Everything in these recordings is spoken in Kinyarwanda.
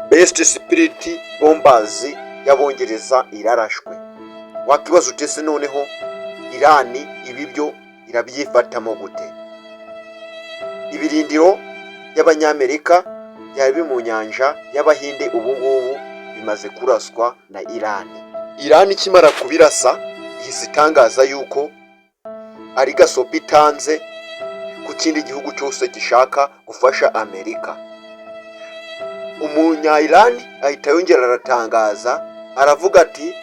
Best Spirit Bombers y'Abongereza irarashwe. Wakibaza utese noneho Irani ibibyo irabyifatamo gute? Ibirindiro y'Abanyamerika byari biri mu nyanja y'Abahinde ubu ngubu bimaze kuraswa na Irani. Irani ikimara kubirasa ihise itangaza yuko ari gasopi itanze ku kindi gihugu cyose gishaka gufasha Amerika. Umunya-Irani ahita yongera aratangaza aravuga ati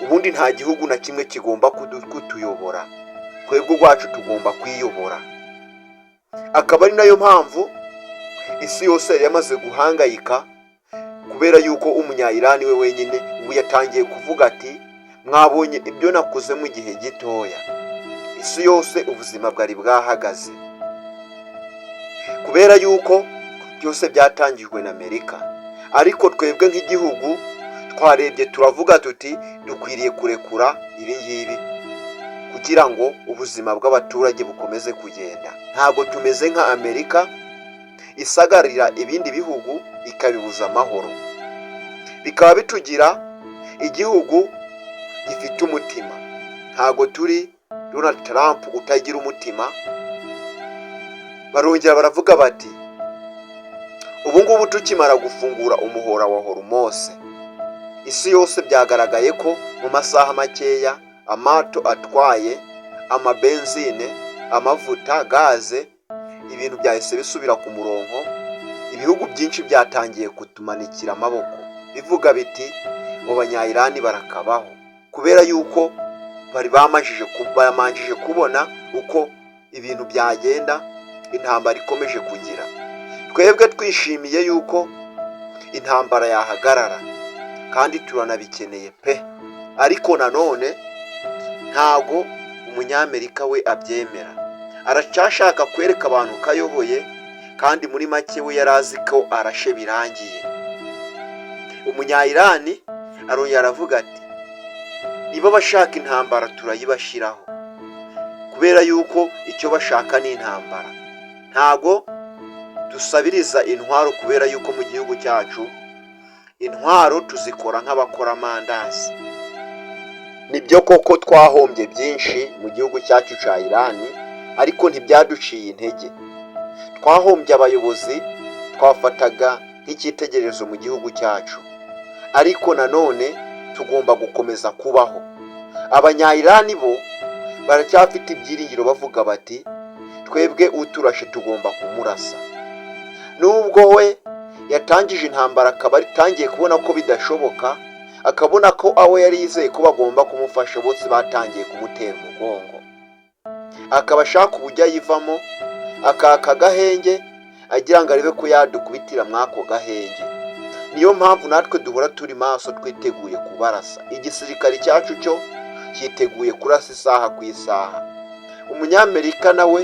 ubundi nta gihugu na kimwe kigomba kutuyobora, twebwe ubwacu tugomba kwiyobora. Akaba ari nayo mpamvu isi yose yari yamaze guhangayika kubera yuko umunya-Irani we wenyine ubu yatangiye kuvuga ati mwabonye ibyo nakoze mu gihe gitoya. Isi yose ubuzima bwari bwahagaze kubera yuko byose byatangijwe na Amerika, ariko twebwe nk'igihugu twarebye turavuga tuti dukwiriye kurekura ibi ngibi kugira ngo ubuzima bw'abaturage bukomeze kugenda. Ntabwo tumeze nka Amerika isagarira ibindi bihugu ikabibuza amahoro. Bikaba bitugira igihugu gifite umutima. Ntabwo turi Donald Trump utagira umutima. Barongera baravuga bati ubu ngubu tukimara gufungura umuhora wa Hormuz, isi yose byagaragaye ko mu masaha makeya amato atwaye amabenzine, amavuta, gaze, ibintu byahise bisubira ku murongo. Ibihugu byinshi byatangiye kutumanikira amaboko bivuga biti mu Banya-Irani barakabaho, kubera yuko bari bamanjije kubona uko ibintu byagenda, intambara ikomeje kugira. Twebwe twishimiye yuko intambara yahagarara kandi turanabikeneye pe, ariko nanone ntago umunyamerika we abyemera. Aracyashaka kwereka abantu ko ayoboye, kandi muri make we yarazi ko arashe birangiye. Umunya-Irani arongera aravuga ati niba bashaka intambara turayibashiraho, kubera yuko icyo bashaka ni intambara. Ntago dusabiriza intwaro kubera yuko mu gihugu cyacu intwaro tuzikora nk'abakora amandazi. Nibyo koko twahombye byinshi mu gihugu cyacu cya Irani, ariko ntibyaduciye intege. Twahombye abayobozi twafataga nk'icyitegererezo mu gihugu cyacu, ariko nanone tugomba gukomeza kubaho. Abanya-Irani bo baracyafite ibyiringiro bavuga bati twebwe uturashe tugomba kumurasa. Nubwo we yatangije intambara akaba aritangiye kubona ko bidashoboka, akabona ko aho yari yizeye ko bagomba kumufasha bose batangiye kumutera umugongo, akaba ashaka uburyo ayivamo akaka gahenge agira ngo arebe ko yadukubitira mwako gahenge. Niyo mpamvu natwe duhora turi maso twiteguye kubarasa. Igisirikare cyacu cyo cyiteguye kurasa isaha ku isaha. Umunyamerika nawe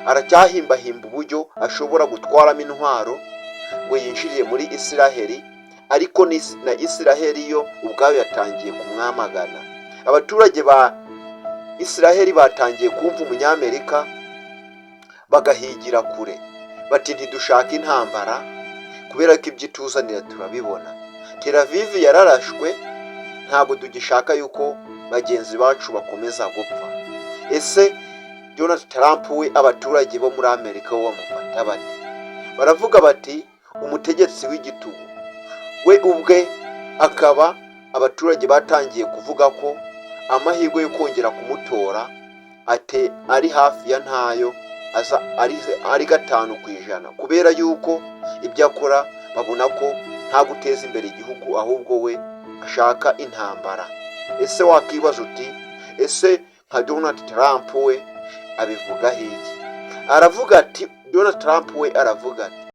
aracyahimbahimba uburyo ashobora gutwaramo intwaro ngo yinjiriye muri Isiraheli, ariko na Isiraheli yo ubwayo yatangiye kumwamagana. Abaturage ba Isiraheli batangiye kumva umunyamerika bagahigira kure bati ntidushaka intambara kubera ko ibyo ituzanira turabibona. Tel Aviv yararashwe, ntabwo tugishaka yuko bagenzi bacu bakomeza gupfa. Ese Donald Trump we abaturage bo muri Amerika bo bamufata bate? Baravuga bati umutegetsi w'igitugu. We ubwe akaba abaturage batangiye kuvuga ko amahirwe yo kongera kumutora ari hafi ya ntayo, ari 5%, kubera yuko ibyo akora babona ko nta guteza imbere igihugu, ahubwo we ashaka intambara. Ese wakibaza uti ese nka Donald Trump we abivuga iki? Aravuga ati Donald Trump we aravuga ati